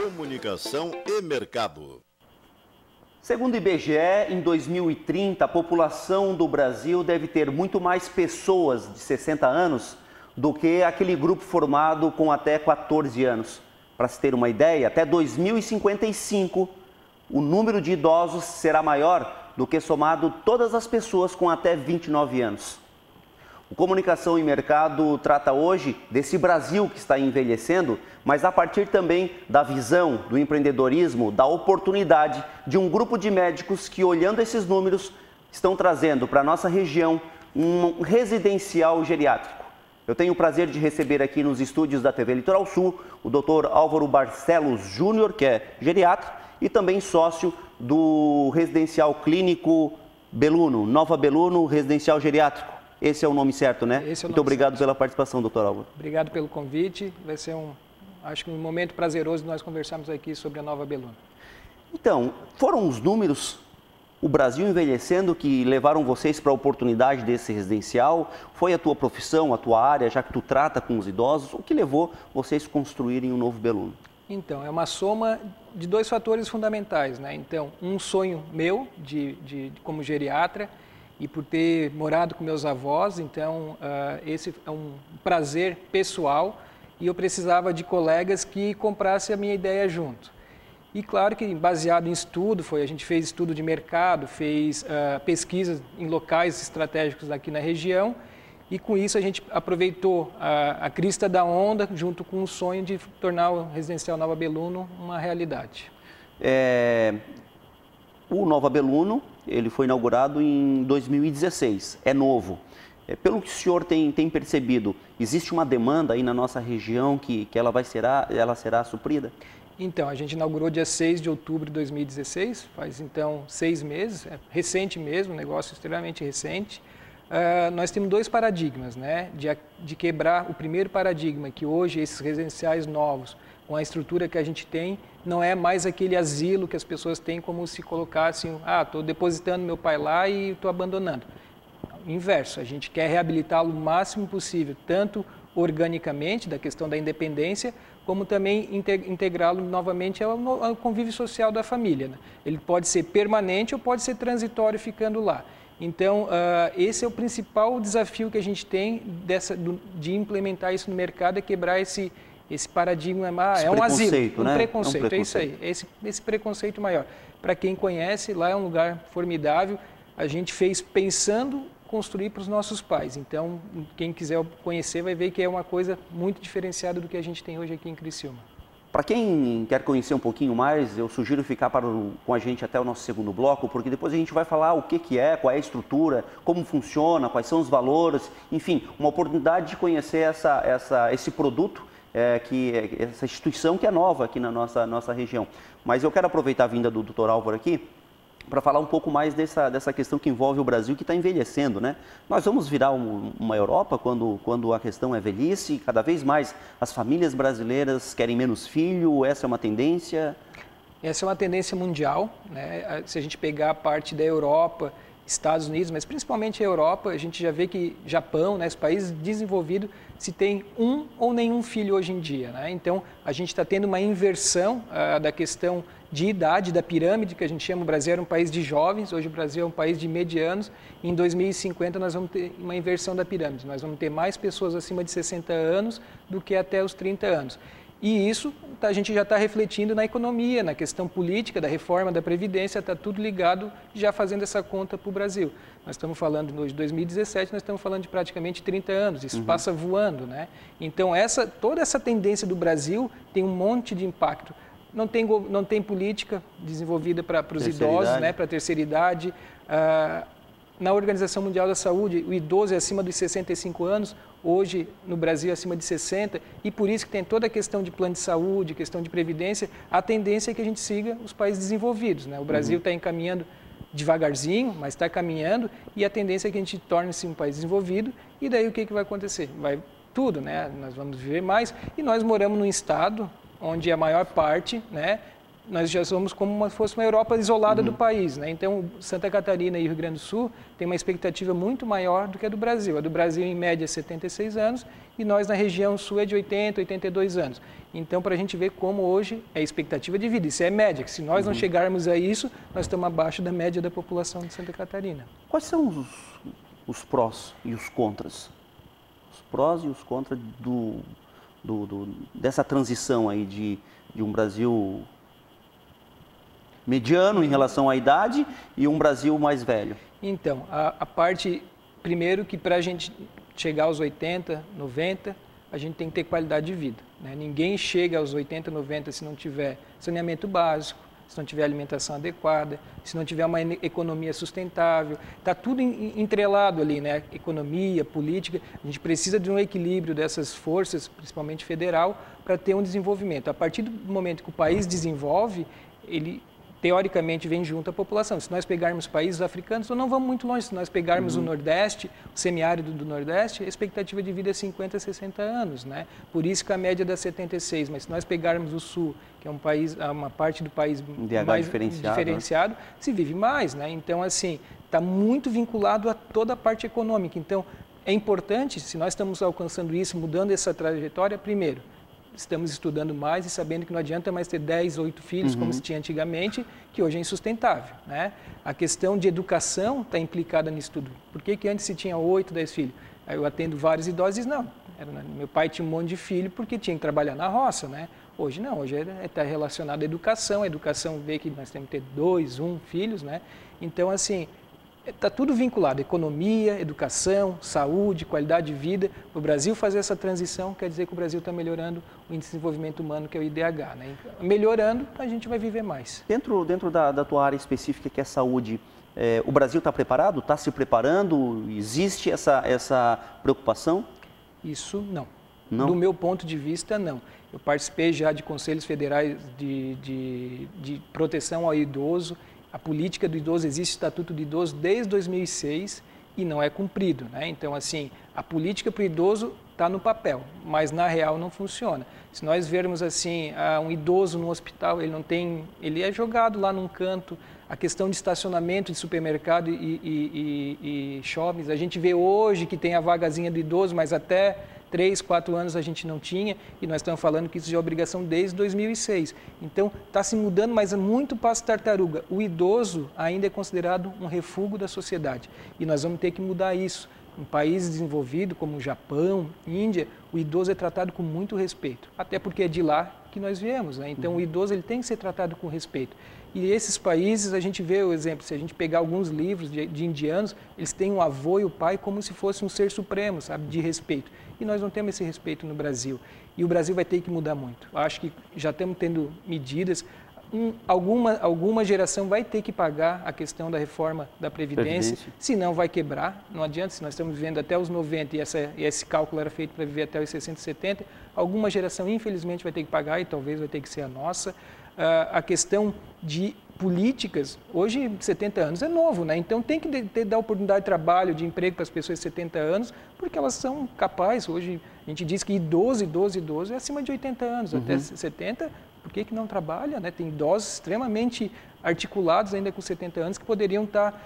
Comunicação e mercado. Segundo o IBGE, em 2030, a população do Brasil deve ter muito mais pessoas de 60 anos do que aquele grupo formado com até 14 anos. Para se ter uma ideia, até 2055, o número de idosos será maior do que somado todas as pessoas com até 29 anos. O Comunicação e Mercado trata hoje desse Brasil que está envelhecendo, mas a partir também da visão, do empreendedorismo, da oportunidade de um grupo de médicos que, olhando esses números, estão trazendo para a nossa região um residencial geriátrico. Eu tenho o prazer de receber aqui nos estúdios da TV Litoral Sul o Dr. Álvaro Barcelos Júnior, que é geriatra e também sócio do Residencial Clínico Beluno, Nova Beluno Residencial Geriátrico. Esse é o nome certo, né? Esse é o nome Muito obrigado certo. pela participação, doutor Álvaro. Obrigado pelo convite. Vai ser acho que um momento prazeroso de nós conversarmos aqui sobre a Nova Beluno. Então, foram os números, o Brasil envelhecendo, que levaram vocês para a oportunidade desse residencial? Foi a tua profissão, a tua área, já que tu trata com os idosos? O que levou vocês a construírem um novo Beluno? Então, é uma soma de dois fatores fundamentais, né? Então, um sonho meu como geriatra, e por ter morado com meus avós, então esse é um prazer pessoal e eu precisava de colegas que comprassem a minha ideia junto. E claro que baseado em estudo, a gente fez estudo de mercado, fez pesquisas em locais estratégicos aqui na região e com isso a gente aproveitou a crista da onda junto com o sonho de tornar o Residencial Nova Beluno uma realidade. O Nova Beluno, ele foi inaugurado em 2016, é novo. Pelo que o senhor tem percebido, existe uma demanda aí na nossa região que ela será suprida? Então, a gente inaugurou dia 6 de outubro de 2016, faz então 6 meses, é recente mesmo, um negócio extremamente recente. Nós temos dois paradigmas, né? De quebrar o primeiro paradigma, que hoje esses residenciais novos, com a estrutura que a gente tem, não é mais aquele asilo que as pessoas têm como se colocassem, estou depositando meu pai lá e estou abandonando. Inverso, a gente quer reabilitá-lo o máximo possível, tanto organicamente, da questão da independência, como também integrá-lo novamente ao convívio social da família, né? Ele pode ser permanente ou pode ser transitório ficando lá. Então, esse é o principal desafio que a gente tem de implementar isso no mercado, é quebrar esse paradigma, é um asilo, né? um preconceito, é isso aí, esse preconceito maior. Para quem conhece, lá é um lugar formidável, a gente fez pensando construir para os nossos pais, então quem quiser conhecer vai ver que é uma coisa muito diferenciada do que a gente tem hoje aqui em Criciúma. Para quem quer conhecer um pouquinho mais, eu sugiro ficar com a gente até o nosso segundo bloco, porque depois a gente vai falar o que é, qual é a estrutura, como funciona, quais são os valores, enfim, uma oportunidade de conhecer esse produto, essa instituição que é nova aqui na nossa região. Mas eu quero aproveitar a vinda do Dr. Álvaro aqui para falar um pouco mais dessa questão que envolve o Brasil, que está envelhecendo, né? Nós vamos virar uma Europa quando a questão é velhice, e cada vez mais as famílias brasileiras querem menos filho, essa é uma tendência? Essa é uma tendência mundial, né? Se a gente pegar a parte da Europa, Estados Unidos, mas principalmente a Europa, a gente já vê que Japão, né, os países desenvolvidos, se tem um ou nenhum filho hoje em dia, né? Então, a gente está tendo uma inversão da questão de idade, da pirâmide, que a gente chama. O Brasil era um país de jovens, hoje o Brasil é um país de medianos. Em 2050 nós vamos ter uma inversão da pirâmide, nós vamos ter mais pessoas acima de 60 anos do que até os 30 anos. E isso a gente já está refletindo na economia, na questão política, da reforma da Previdência, está tudo ligado, já fazendo essa conta para o Brasil. Nós estamos falando hoje de 2017, nós estamos falando de praticamente 30 anos, isso passa voando, né? Então, toda essa tendência do Brasil tem um monte de impacto. Não tem política desenvolvida para os idosos, né, para a terceira idade. Na Organização Mundial da Saúde, o idoso é acima dos 65 anos, hoje no Brasil é acima de 60, e por isso que tem toda a questão de plano de saúde, questão de previdência, a tendência é que a gente siga os países desenvolvidos, né? O Brasil está encaminhando devagarzinho, mas está caminhando, e a tendência é que a gente torne-se um país desenvolvido, e daí o que vai acontecer? Vai tudo, né? Nós vamos viver mais, e nós moramos num estado onde a maior parte, né, nós já somos como se fosse uma Europa isolada do país, né? Então, Santa Catarina e Rio Grande do Sul têm uma expectativa muito maior do que a do Brasil. A do Brasil, em média, é 76 anos e nós, na região sul, é de 80, 82 anos. Então, para a gente ver como hoje é a expectativa de vida. Isso é média, que se nós não chegarmos a isso, nós estamos abaixo da média da população de Santa Catarina. Quais são os prós e os contras? Os prós e os contras dessa transição aí de um Brasil mediano em relação à idade e um Brasil mais velho? Então, a parte, primeiro, que para a gente chegar aos 80, 90, a gente tem que ter qualidade de vida, né? Ninguém chega aos 80, 90 se não tiver saneamento básico, se não tiver alimentação adequada, se não tiver uma economia sustentável. Está tudo entrelado ali, né? Economia, política. A gente precisa de um equilíbrio dessas forças, principalmente federal, para ter um desenvolvimento. A partir do momento que o país desenvolve, ele teoricamente vem junto à população. Se nós pegarmos países africanos, não vamos muito longe. Se nós pegarmos o Nordeste, o semiárido do Nordeste, a expectativa de vida é 50, 60 anos, né? Por isso que a média dá 76. Mas se nós pegarmos o Sul, que é um país, uma parte do país mais diferenciado, né? Se vive mais, né? Então, assim, está muito vinculado a toda a parte econômica. Então, é importante, se nós estamos alcançando isso, mudando essa trajetória, primeiro, estamos estudando mais e sabendo que não adianta mais ter 10, 8 filhos, como se tinha antigamente, que hoje é insustentável, né? A questão de educação está implicada nisso tudo. Por que antes se tinha 8, 10 filhos? Aí eu atendo vários idosos e dizem, não, meu pai tinha um monte de filho porque tinha que trabalhar na roça, né? Hoje não, hoje está relacionado à educação. A educação vê que nós temos que ter 2, 1 filhos, né? Então, assim, está tudo vinculado, economia, educação, saúde, qualidade de vida. O Brasil fazer essa transição quer dizer que o Brasil está melhorando o índice de desenvolvimento humano, que é o IDH, né? Melhorando, a gente vai viver mais. Dentro da tua área específica, que é saúde, o Brasil está preparado? Está se preparando? Existe essa preocupação? Isso não. Do meu ponto de vista, não. Eu participei já de conselhos federais de proteção ao idoso. A política do idoso, existe o Estatuto do Idoso desde 2006 e não é cumprido, né? Então, assim, a política para o idoso está no papel, mas na real não funciona. Se nós vermos assim, um idoso no hospital, ele é jogado lá num canto. A questão de estacionamento de supermercado e shoppings, a gente vê hoje que tem a vagazinha do idoso, mas até 3, 4 anos a gente não tinha, e nós estamos falando que isso já é obrigação desde 2006. Então, está se mudando, mas é muito passo tartaruga. O idoso ainda é considerado um refúgio da sociedade, e nós vamos ter que mudar isso. Em países desenvolvidos, como o Japão, Índia, o idoso é tratado com muito respeito, até porque é de lá que nós viemos, né? Então, o idoso ele tem que ser tratado com respeito. E esses países, a gente vê o exemplo, se a gente pegar alguns livros de indianos, eles têm o avô e o pai como se fosse um ser supremo, sabe, de respeito. E nós não temos esse respeito no Brasil. E o Brasil vai ter que mudar muito. Eu acho que já estamos tendo medidas. Alguma geração vai ter que pagar a questão da reforma da Previdência, senão vai quebrar. Não adianta, se nós estamos vivendo até os 90 e esse cálculo era feito para viver até os 60, 70, alguma geração, infelizmente, vai ter que pagar e talvez vai ter que ser a nossa. A questão de políticas, hoje 70 anos é novo, né? Então tem que dar oportunidade de trabalho, de emprego para as pessoas de 70 anos, porque elas são capazes. Hoje a gente diz que idoso é acima de 80 anos, até 70, por que não trabalha, né? Tem idosos extremamente articulados ainda com 70 anos que poderiam estar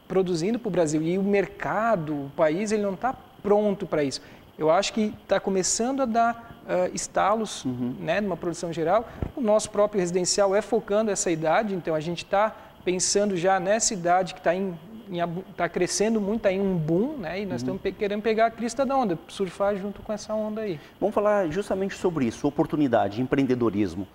produzindo para o Brasil. E o mercado, o país, ele não está pronto para isso. Eu acho que está começando a dar estalos, né, numa produção geral. O nosso próprio residencial é focando essa idade, então a gente está pensando já nessa idade que está crescendo muito, está em um boom, né, e nós estamos querendo pegar a crista da onda, surfar junto com essa onda aí. Vamos falar justamente sobre isso, oportunidade, empreendedorismo.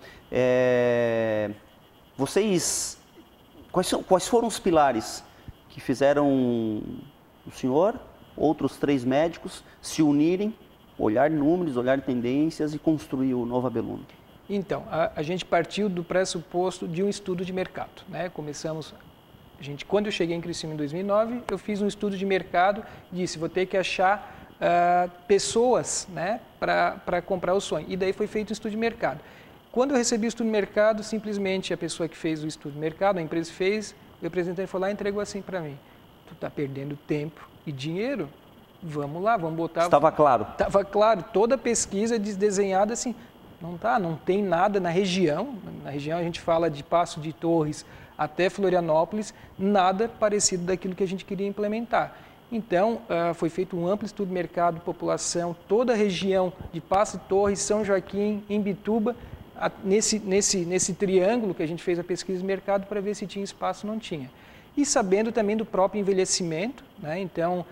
Quais foram os pilares que fizeram o senhor, outros 3 médicos, se unirem, olhar números, olhar tendências e construir o Nova Beluna? Então, a gente partiu do pressuposto de um estudo de mercado, né? Quando eu cheguei em Criciúma em 2009, eu fiz um estudo de mercado e disse, vou ter que achar pessoas, né, para comprar o sonho. E daí foi feito o estudo de mercado. Quando eu recebi o estudo de mercado, simplesmente a pessoa que fez o estudo de mercado, a empresa fez, o representante foi lá e entregou assim para mim, tu está perdendo tempo e dinheiro, vamos lá, vamos botar... Estava claro? Estava claro, toda a pesquisa desenhada assim, não tem nada na região. Na região a gente fala de Passo de Torres até Florianópolis, nada parecido daquilo que a gente queria implementar. Então, foi feito um amplo estudo de mercado, população, toda a região de Passo de Torres, São Joaquim, Imbituba, nesse triângulo que a gente fez a pesquisa de mercado para ver se tinha espaço ou não tinha. E sabendo também do próprio envelhecimento, né? Então,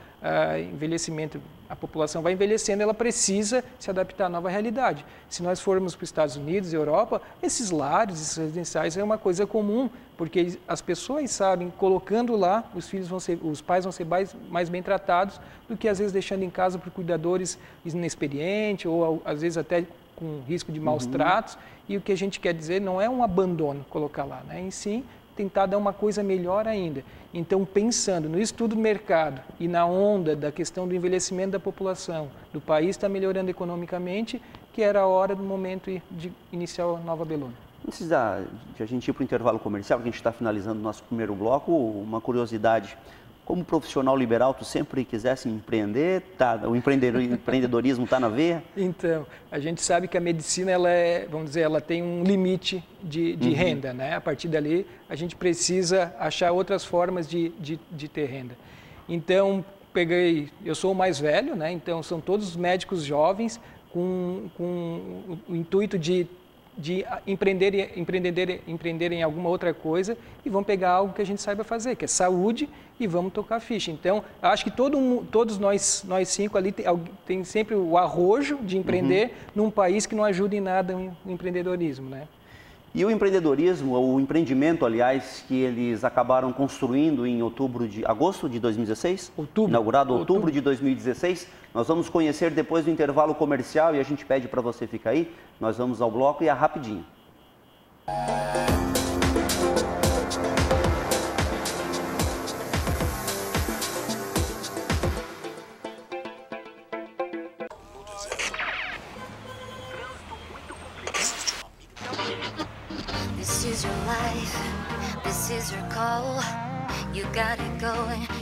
envelhecimento, a população vai envelhecendo, ela precisa se adaptar à nova realidade. Se nós formos para os Estados Unidos, Europa, esses lares, esses residenciais é uma coisa comum, porque as pessoas sabem, colocando lá, os pais vão ser mais bem tratados do que às vezes deixando em casa por cuidadores inexperientes ou às vezes até com risco de maus tratos. E o que a gente quer dizer não é um abandono colocar lá, né? Em si, tentar dar uma coisa melhor ainda. Então, pensando no estudo do mercado e na onda da questão do envelhecimento da população, do país está melhorando economicamente, que era a hora do momento de iniciar a Nova Belônia. Antes de a gente ir para o intervalo comercial, que a gente está finalizando o nosso primeiro bloco, uma curiosidade. Como profissional liberal, tu sempre quisesse empreender? O empreendedorismo está na veia? Então, a gente sabe que a medicina, ela tem um limite de renda, né? A partir dali, a gente precisa achar outras formas de ter renda. Então, eu sou o mais velho, né? Então, são todos médicos jovens com o intuito de empreender em alguma outra coisa e vão pegar algo que a gente saiba fazer, que é saúde, e vamos tocar ficha. Então, acho que todos nós cinco ali tem sempre o arrojo de empreender num país que não ajuda em nada o empreendedorismo, né? E o empreendedorismo, o empreendimento, aliás, que eles acabaram construindo em agosto de 2016? Inaugurado em outubro de 2016. Nós vamos conhecer depois do intervalo comercial e a gente pede para você ficar aí. Nós vamos ao bloco e é rapidinho.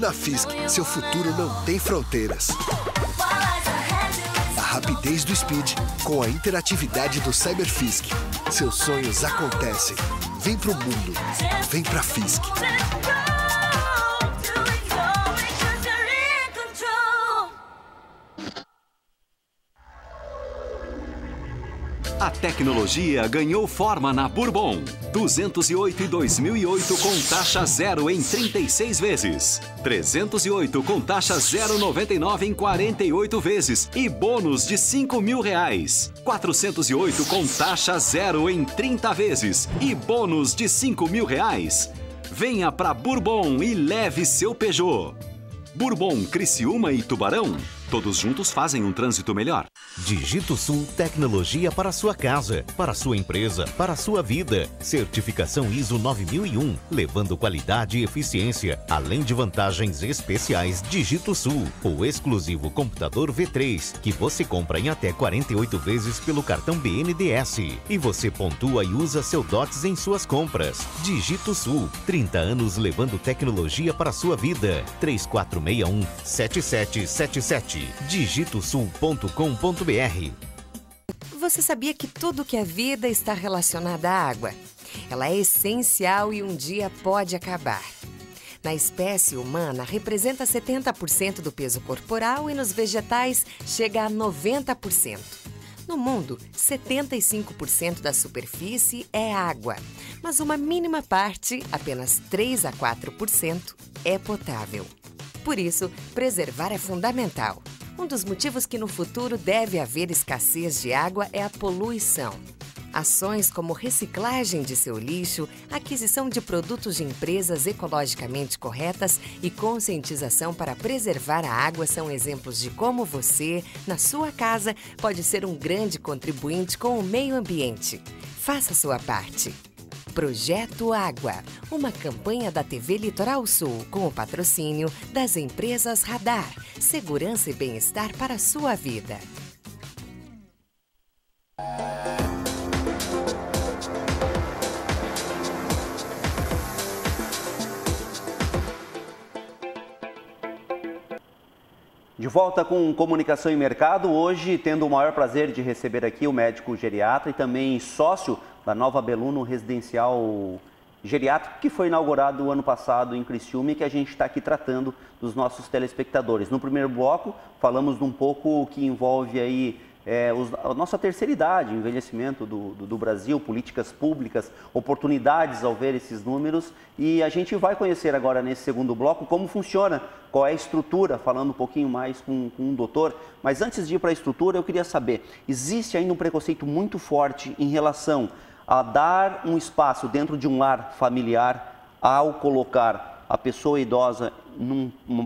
Na Fisk, seu futuro não tem fronteiras. A rapidez do Speed com a interatividade do CyberFisk. Seus sonhos acontecem. Vem pro mundo. Vem pra Fisk. A tecnologia ganhou forma na Bourbon. 208 e 2008 com taxa zero em 36 vezes. 308 com taxa 0,99 em 48 vezes e bônus de R$5.000. 408 com taxa zero em 30 vezes e bônus de R$5.000. Venha pra Bourbon e leve seu Peugeot. Bourbon, Criciúma e Tubarão. Todos juntos fazem um trânsito melhor. Digito Sul, tecnologia para sua casa, para sua empresa, para sua vida. Certificação ISO 9001, levando qualidade e eficiência, além de vantagens especiais. Digito Sul, o exclusivo computador V3, que você compra em até 48 vezes pelo cartão BNDES. E você pontua e usa seu DOTS em suas compras. Digito Sul, 30 anos levando tecnologia para sua vida. 3461-7777. digitosul.com.br. Você sabia que tudo que é vida está relacionado à água? Ela é essencial e um dia pode acabar. Na espécie humana, representa 70% do peso corporal e nos vegetais chega a 90%. No mundo, 75% da superfície é água, mas uma mínima parte, apenas 3 a 4%, é potável. Por isso, preservar é fundamental. Um dos motivos que no futuro deve haver escassez de água é a poluição. Ações como reciclagem de seu lixo, aquisição de produtos de empresas ecologicamente corretas e conscientização para preservar a água são exemplos de como você, na sua casa, pode ser um grande contribuinte com o meio ambiente. Faça sua parte. Projeto Água, uma campanha da TV Litoral Sul com o patrocínio das empresas Radar, segurança e bem-estar para a sua vida. De volta com Comunicação e Mercado, hoje tendo o maior prazer de receber aqui o médico geriatra e também sócio da Nova Beluno Residencial Geriátrico, que foi inaugurado o ano passado em Criciúma e que a gente está aqui tratando dos nossos telespectadores. No primeiro bloco, falamos de um pouco que envolve aí a nossa terceira idade, envelhecimento do Brasil, políticas públicas, oportunidades ao ver esses números, e a gente vai conhecer agora nesse segundo bloco como funciona, qual é a estrutura, falando um pouquinho mais com um doutor. Mas antes de ir para a estrutura, eu queria saber, existe ainda um preconceito muito forte em relação a dar um espaço dentro de um lar familiar ao colocar a pessoa idosa,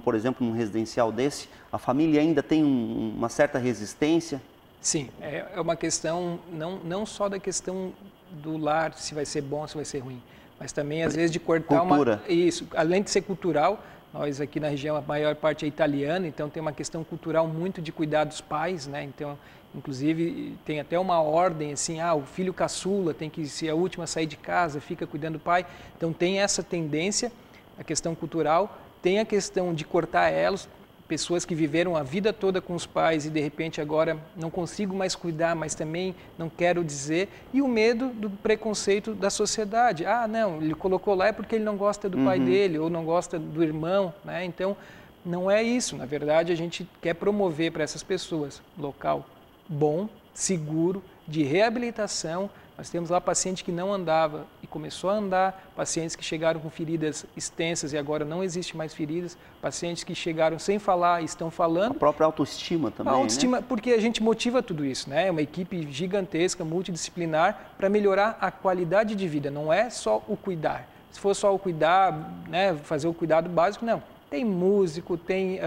por exemplo, num residencial desse? A família ainda tem uma certa resistência? Sim, é uma questão não só da questão do lar, se vai ser bom, se vai ser ruim, mas também às vezes de cortar cultura. Isso, além de ser cultural, nós aqui na região a maior parte é italiana, então tem uma questão cultural muito de cuidar dos pais, né? Então, inclusive tem até uma ordem assim, o filho caçula tem que ser a última a sair de casa, fica cuidando do pai. Então tem essa tendência, a questão cultural, tem a questão de cortar elos. Pessoas que viveram a vida toda com os pais e de repente agora não consigo mais cuidar, mas também não quero dizer. E o medo do preconceito da sociedade. Não, ele colocou lá é porque ele não gosta do pai dele ou não gosta do irmão, né? Então, não é isso. Na verdade, a gente quer promover para essas pessoas local bom, seguro, de reabilitação. Nós temos lá paciente que não andava e começou a andar, pacientes que chegaram com feridas extensas e agora não existe mais feridas, pacientes que chegaram sem falar e estão falando. A própria autoestima também, A autoestima, né? Porque a gente motiva tudo isso, né? É uma equipe gigantesca, multidisciplinar, para melhorar a qualidade de vida, não é só o cuidar. Se for só o cuidar, né, fazer o cuidado básico, não. Tem músico, tem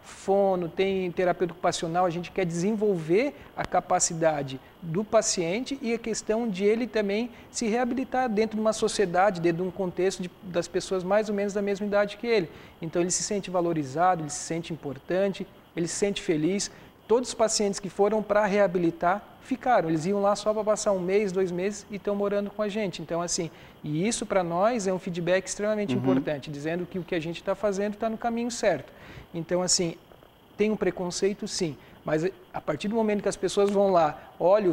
fono, tem terapeuta ocupacional, a gente quer desenvolver a capacidade do paciente e a questão de ele também se reabilitar dentro de uma sociedade, dentro de um contexto das pessoas mais ou menos da mesma idade que ele. Então ele se sente valorizado, ele se sente importante, ele se sente feliz. Todos os pacientes que foram para reabilitar ficaram, eles iam lá só para passar 1 mês, 2 meses e estão morando com a gente. Então, assim, e isso para nós é um feedback extremamente importante, dizendo que o que a gente está fazendo está no caminho certo. Então, assim, tem um preconceito, sim, mas a partir do momento que as pessoas vão lá, olha,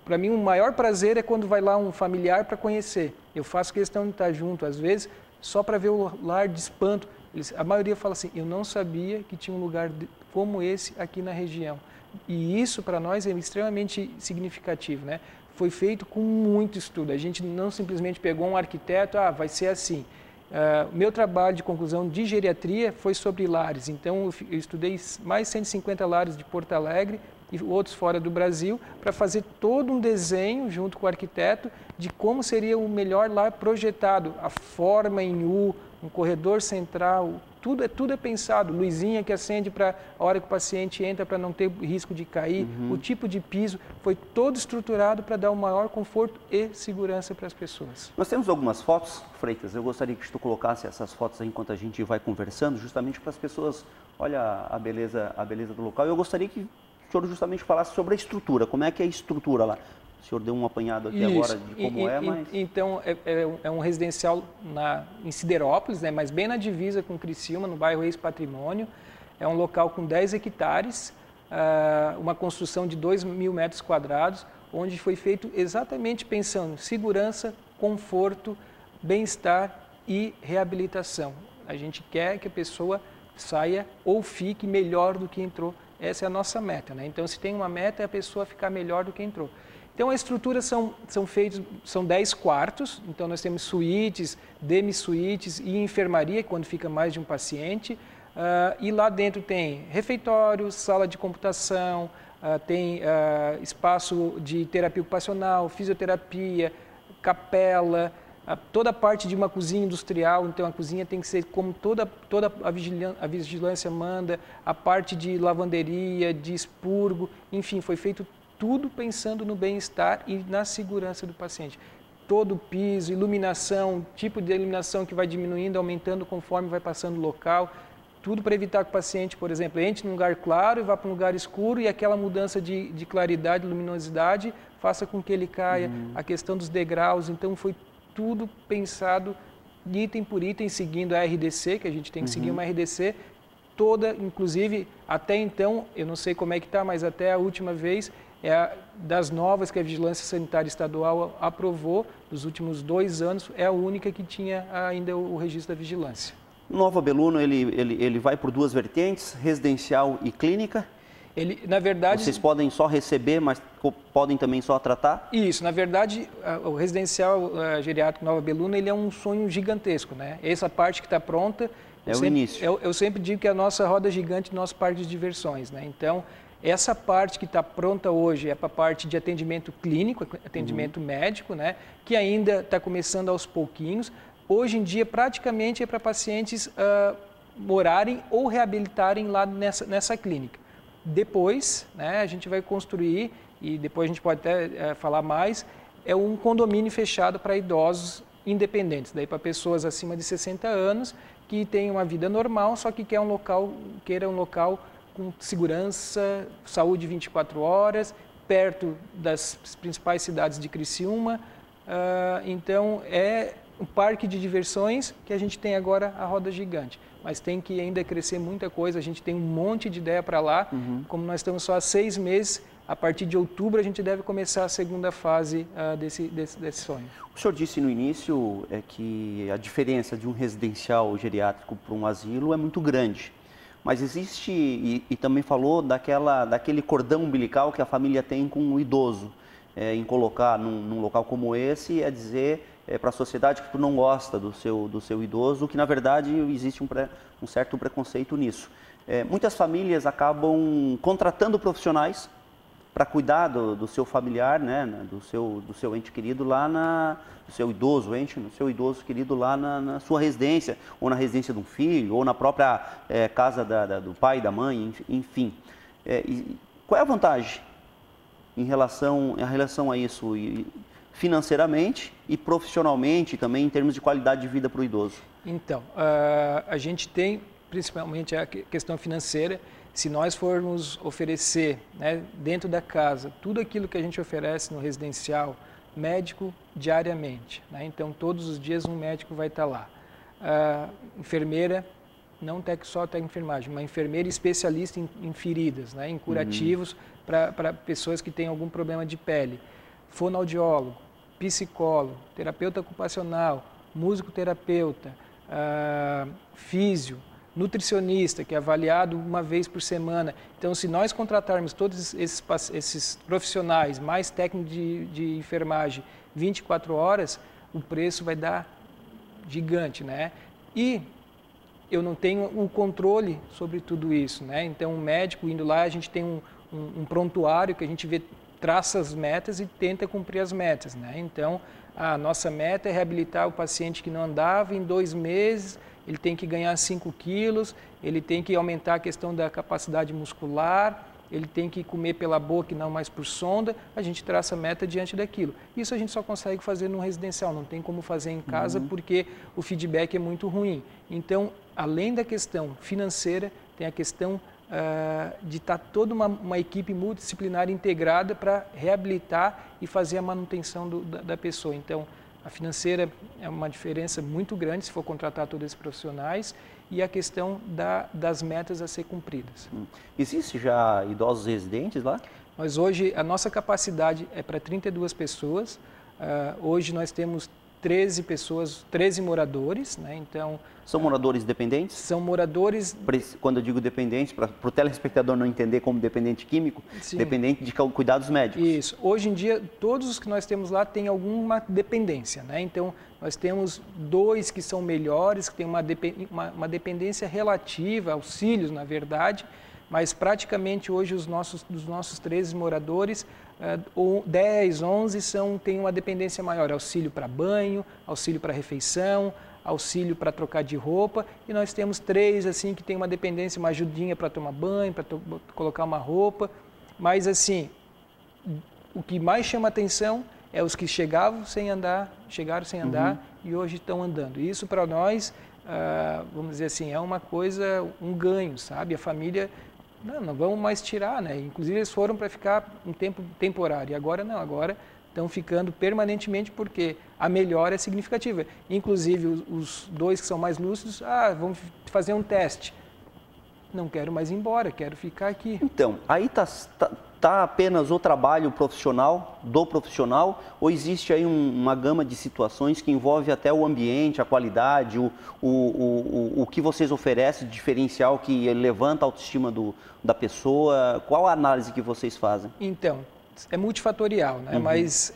para mim o maior prazer é quando vai lá um familiar para conhecer. Eu faço questão de estar junto, às vezes, só para ver o lar de espanto. A maioria fala assim, eu não sabia que tinha um lugar como esse aqui na região. E isso para nós é extremamente significativo, né? Foi feito com muito estudo. A gente não simplesmente pegou um arquiteto, vai ser assim. Meu trabalho de conclusão de geriatria foi sobre lares. Então eu estudei mais de 150 lares de Porto Alegre e outros fora do Brasil para fazer todo um desenho junto com o arquiteto de como seria o melhor lar projetado, a forma em U, um corredor central, tudo é pensado, luzinha que acende para a hora que o paciente entra para não ter risco de cair, o tipo de piso, foi todo estruturado para dar o maior conforto e segurança para as pessoas. Nós temos algumas fotos, Freitas, eu gostaria que tu colocasse essas fotos aí enquanto a gente vai conversando, justamente para as pessoas, olha a beleza do local. Eu gostaria que o senhor justamente falasse sobre a estrutura, como é que é a estrutura lá. O senhor deu um apanhado aqui agora de como mas... Então, é um residencial em Siderópolis, né, mas bem na divisa com Criciúma, no bairro Ex-Patrimônio. É um local com 10 hectares, uma construção de 2.000 metros quadrados, onde foi feito exatamente pensando em segurança, conforto, bem-estar e reabilitação. A gente quer que a pessoa saia ou fique melhor do que entrou. Essa é a nossa meta, né? Então, se tem uma meta, é a pessoa ficar melhor do que entrou. Então, a estrutura são 10 quartos, então nós temos suítes, demi-suítes e enfermaria, quando fica mais de um paciente. E lá dentro tem refeitório, sala de computação, tem espaço de terapia ocupacional, fisioterapia, capela, toda a parte de uma cozinha industrial, então a cozinha tem que ser como toda a vigilância manda, a parte de lavanderia, de expurgo, enfim, foi feito tudo pensando no bem-estar e na segurança do paciente. Todo o piso, iluminação, tipo de iluminação que vai diminuindo, aumentando conforme vai passando o local, tudo para evitar que o paciente, por exemplo, entre num lugar claro e vá para um lugar escuro e aquela mudança de claridade, luminosidade, faça com que ele caia. A questão dos degraus, então foi tudo pensado item por item, seguindo a RDC, que a gente tem que seguir uma RDC, toda, inclusive até então, eu não sei como é que está, mas até a última vez, das novas que a Vigilância Sanitária Estadual aprovou, dos últimos 2 anos, é a única que tinha ainda o registro da vigilância. Nova Beluno, ele vai por 2 vertentes, residencial e clínica? Na verdade... Vocês podem só receber, mas podem também só tratar? Isso, na verdade, o residencial geriátrico Nova Beluno, ele é um sonho gigantesco, né? Essa parte que está pronta... O início. Eu sempre digo que é a nossa roda gigante do nosso parque de diversões, né? Então, essa parte que está pronta hoje é para a parte de atendimento clínico, atendimento médico, né? Que ainda está começando aos pouquinhos. Hoje em dia, praticamente é para pacientes morarem ou reabilitarem lá nessa clínica. Depois, né, a gente vai construir, e depois a gente pode até falar mais, é um condomínio fechado para idosos independentes, daí para pessoas acima de 60 anos que têm uma vida normal, só que queira um local com segurança, saúde 24 horas, perto das principais cidades de Criciúma. Então, é um parque de diversões que a gente tem agora a roda gigante. Mas tem que ainda crescer muita coisa, a gente tem um monte de ideia para lá. Como nós estamos só há 6 meses, a partir de outubro a gente deve começar a segunda fase desse sonho. O senhor disse no início que a diferença de um residencial geriátrico para um asilo é muito grande. Mas existe, e também falou daquele cordão umbilical que a família tem com o idoso. Em colocar num local como esse, é dizer para a sociedade que tu não gosta do seu idoso, que na verdade existe um certo preconceito nisso. Muitas famílias acabam contratando profissionais para cuidar do seu familiar, né, do seu ente querido lá do seu idoso ente, do seu idoso querido lá na sua residência, ou na residência de um filho, ou na própria casa do pai, da mãe, enfim. Qual é a vantagem em relação a isso, financeiramente e profissionalmente também, em termos de qualidade de vida para o idoso? Então, a gente tem principalmente a questão financeira. Se nós formos oferecer, né, dentro da casa, tudo aquilo que a gente oferece no residencial, médico diariamente, né? Então todos os dias um médico vai estar lá. Enfermeira, não só técnica de enfermagem, uma enfermeira especialista em feridas, né, em curativos para pessoas que têm algum problema de pele. Fonoaudiólogo, psicólogo, terapeuta ocupacional, musicoterapeuta, físio, nutricionista, que é avaliado uma vez por semana. Então, se nós contratarmos todos esses profissionais, mais técnicos de enfermagem, 24 horas, o preço vai dar gigante, né? E eu não tenho o controle sobre tudo isso, né? Então, um médico indo lá, a gente tem um prontuário que a gente traça as metas e tenta cumprir as metas, né? Então, a nossa meta é reabilitar o paciente que não andava em 2 meses, ele tem que ganhar 5 quilos, ele tem que aumentar a questão da capacidade muscular, ele tem que comer pela boca e não mais por sonda, a gente traça a meta diante daquilo. Isso a gente só consegue fazer no residencial, não tem como fazer em casa porque o feedback é muito ruim. Então, além da questão financeira, tem a questão de estar toda uma equipe multidisciplinar integrada para reabilitar e fazer a manutenção da pessoa. Então, a financeira é uma diferença muito grande se for contratar todos esses profissionais e a questão das metas a ser cumpridas. Existe já idosos residentes lá? Mas hoje a nossa capacidade é para 32 pessoas. Hoje nós temos 13 moradores, né? Então, são moradores dependentes? São moradores... Quando eu digo dependentes, para o telespectador não entender como dependente químico, sim, dependente de cuidados médicos. Isso. Hoje em dia, todos os que nós temos lá têm alguma dependência, né? Então, nós temos 2 que são melhores, que têm uma dependência relativa, auxílios, na verdade, mas praticamente hoje dos nossos 13 moradores, 10, 11 têm uma dependência maior, auxílio para banho, auxílio para refeição, auxílio para trocar de roupa, e nós temos 3 assim que tem uma dependência, uma ajudinha para tomar banho, para colocar uma roupa, mas assim, o que mais chama atenção é os que chegaram sem andar e hoje estão andando. E isso para nós, vamos dizer assim, é uma coisa, um ganho, sabe? A família, não vamos mais tirar, né? Inclusive eles foram para ficar um tempo temporário, e agora não, agora estão ficando permanentemente porque a melhora é significativa. Inclusive os 2 que são mais lúcidos, vamos fazer um teste. não quero mais ir embora, quero ficar aqui. Então, aí tá apenas o trabalho profissional, do profissional, ou existe aí uma gama de situações que envolve até o ambiente, a qualidade, o que vocês oferecem de diferencial que levanta a autoestima da pessoa? Qual a análise que vocês fazem? Então, é multifatorial, né? Mas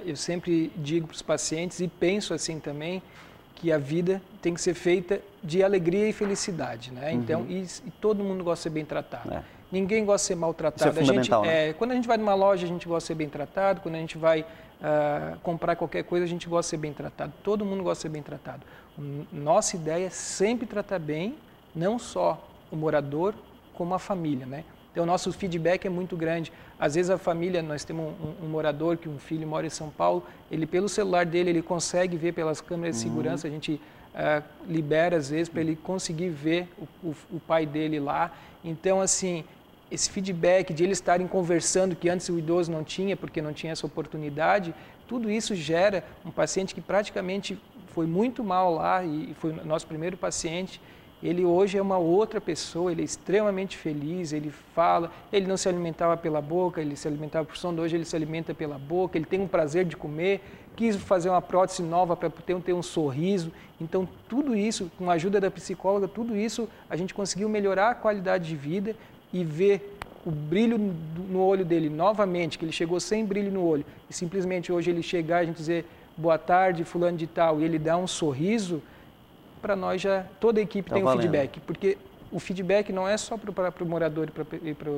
eu sempre digo para os pacientes e penso assim também, que a vida tem que ser feita de alegria e felicidade, né? Então, e todo mundo gosta de ser bem tratado. Ninguém gosta de ser maltratado. Isso é fundamental, né? Quando a gente vai numa loja, a gente gosta de ser bem tratado. Quando a gente vai comprar qualquer coisa, a gente gosta de ser bem tratado. Todo mundo gosta de ser bem tratado. Nossa ideia é sempre tratar bem, não só o morador, como a família, né? Então, o nosso feedback é muito grande. Às vezes, a família, nós temos um morador, que um filho mora em São Paulo, ele, pelo celular dele, ele consegue ver pelas câmeras de segurança, a gente libera, às vezes, para ele conseguir ver o pai dele lá. Então, assim, esse feedback de eles estarem conversando, que antes o idoso não tinha, porque não tinha essa oportunidade, tudo isso gera um paciente que praticamente foi muito mal lá, e foi o nosso primeiro paciente. Ele hoje é uma outra pessoa, ele é extremamente feliz, ele fala, ele não se alimentava pela boca, ele se alimentava por som, hoje ele se alimenta pela boca, ele tem um prazer de comer, quis fazer uma prótese nova para ter um sorriso. Então, tudo isso, com a ajuda da psicóloga, tudo isso a gente conseguiu melhorar a qualidade de vida e ver o brilho no olho dele novamente, que ele chegou sem brilho no olho, e simplesmente hoje ele chegar e a gente dizer boa tarde, fulano de tal, e ele dá um sorriso. Para nós já, toda a equipe tem um feedback, porque o feedback não é só para o morador e para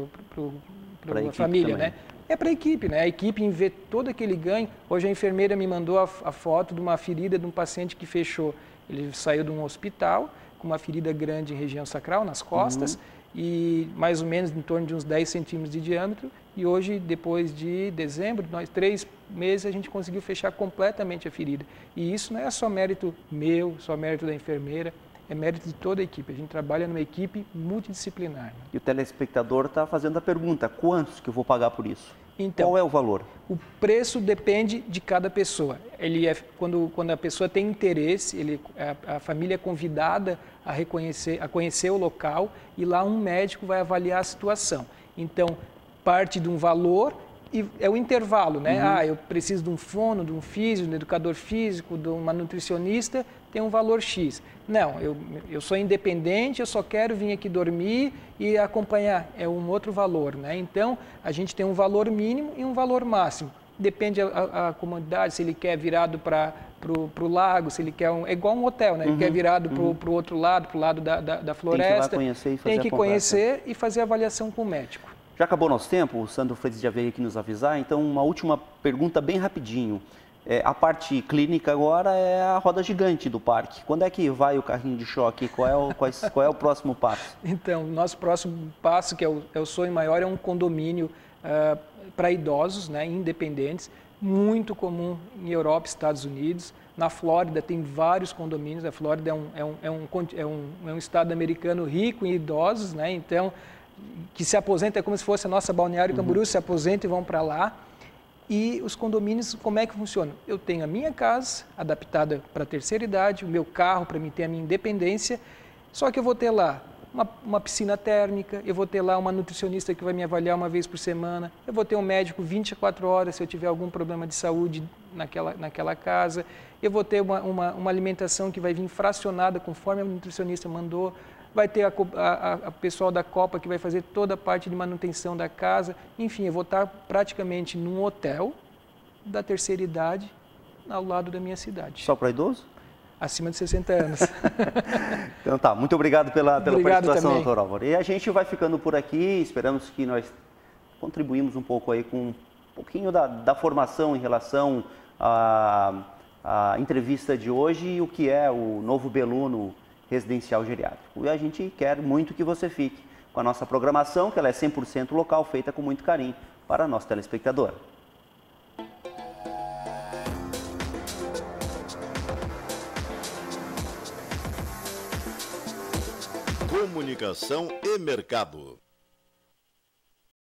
a família, né? É para a equipe, né? A equipe em ver todo aquele ganho. Hoje a enfermeira me mandou a foto de uma ferida de um paciente que fechou. Ele saiu de um hospital com uma ferida grande em região sacral, nas costas, e mais ou menos em torno de uns 10 centímetros de diâmetro. E hoje, depois de dezembro, 3 meses, a gente conseguiu fechar completamente a ferida. E isso não é só mérito meu, só mérito da enfermeira, é mérito de toda a equipe. A gente trabalha numa equipe multidisciplinar. Né? E o telespectador está fazendo a pergunta, quantos que eu vou pagar por isso? Então, qual é o valor? O preço depende de cada pessoa. Ele é, quando a pessoa tem interesse, a família é convidada a conhecer o local e lá um médico vai avaliar a situação. Então, parte de um valor e é o intervalo, né? Eu preciso de um fono, de um físio, de um educador físico, de uma nutricionista, tem um valor X. Não, eu sou independente, eu só quero vir aqui dormir e acompanhar, é um outro valor, né? Então, a gente tem um valor mínimo e um valor máximo. Depende a comunidade, se ele quer virado para o lago, se ele quer é igual um hotel, né? Ele quer virado para o outro lado, para o lado da floresta. Tem que conhecer e fazer a avaliação com o médico. Já acabou nosso tempo, o Sandro Freitas já veio aqui nos avisar, então uma última pergunta bem rapidinho. A parte clínica agora é a roda gigante do parque. Quando é que vai o carrinho de choque? Qual é o próximo passo? Então, nosso próximo passo, que é o sonho maior, é um condomínio para idosos, né, independentes, muito comum em Europa e Estados Unidos. Na Flórida tem vários condomínios, a Flórida é um estado americano rico em idosos, né, então, que se aposenta, é como se fosse a nossa Balneário Camboriú, se aposentam e vão para lá. E os condomínios, como é que funcionam? Eu tenho a minha casa adaptada para a terceira idade, o meu carro para mim ter a minha independência, só que eu vou ter lá uma piscina térmica, eu vou ter lá uma nutricionista que vai me avaliar uma vez por semana, eu vou ter um médico 24 horas se eu tiver algum problema de saúde naquela casa, eu vou ter uma alimentação que vai vir fracionada conforme a nutricionista mandou, vai ter a pessoal da Copa que vai fazer toda a parte de manutenção da casa. Enfim, eu vou estar praticamente num hotel da terceira idade ao lado da minha cidade. Só para idoso? Acima de 60 anos. Então tá, muito obrigado pela participação, também. doutor Álvaro. E a gente vai ficando por aqui, esperamos que nós contribuímos um pouco aí com um pouquinho da formação em relação à entrevista de hoje e o que é o novo Beluno residencial geriátrico. E a gente quer muito que você fique com a nossa programação, que ela é 100% local, feita com muito carinho para nosso telespectador. Comunicação e mercado.